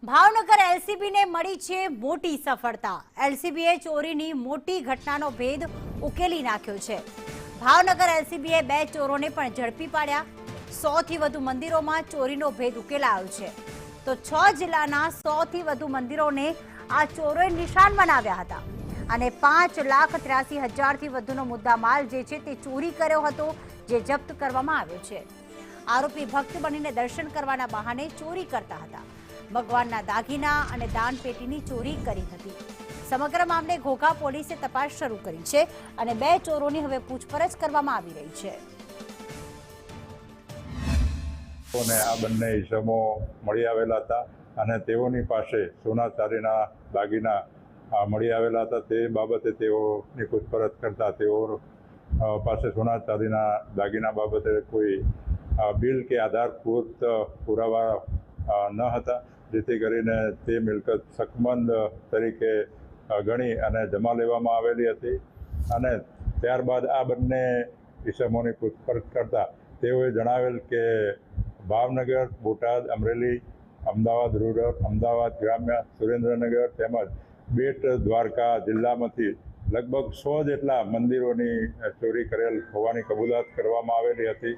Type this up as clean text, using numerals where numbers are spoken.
ભાવનગર એલસીબીને મળી છે મોટી સફળતા। એલસીબીએ ચોરીની મોટી ઘટનાનો ભેદ ઉકેલી નાખ્યો છે। ભાવનગર એલસીબીએ 2 ચોરોને પણ ઝડપી પાડ્યા। 100 થી વધુ મંદિરોમાં ચોરીનો ભેદ ઉકેલાયો છે। તો 6 જિલ્લાના 100 થી વધુ મંદિરોને આ ચોરોએ નિશાન બનાવ્યા હતા અને 5,83,000 થી વધુનો મુદ્દામાલ જે છે તે ચોરી કર્યો હતો, જે જપ્ત કરવામાં આવ્યો છે। આરોપી ભક્ત બનીને દર્શન કરવાના બહાને ચોરી કરતા હતા। ભગવાનના દાગીના અને દાનપેટીની ચોરી કરી હતી। સમગ્ર મામલે ઘોઘા પોલીસે તપાસ શરૂ કરી છે અને 2 ચોરોની હવે પૂછપરછ કરવામાં આવી રહી છે। આ બંને ઇસમો મળી આવેલા હતા અને તેઓની પાસે સોના ચાંદીના દાગીના મળી આવેલા હતા। તે બાબતે તેઓની પૂછપરછ કરતા તેઓ પાસે સોના ચાંદીના દાગીના બાબતે કોઈ બિલ કે આધારભૂત પુરાવા ન હતા, જેથી કરીને તે મિલકત શકમંદ તરીકે ગણી અને જમા લેવામાં આવેલી હતી। અને ત્યારબાદ આ બંને ઇસમોની પૂછપરછ કરતા તેઓએ જણાવેલ કે ભાવનગર, બોટાદ, અમરેલી, અમદાવાદ રૂરલ, અમદાવાદ ગ્રામ્ય, સુરેન્દ્રનગર તેમજ બેટ દ્વારકા જિલ્લામાંથી લગભગ 100 જેટલા મંદિરોની ચોરી કરેલ હોવાની કબૂલાત કરવામાં આવેલી હતી।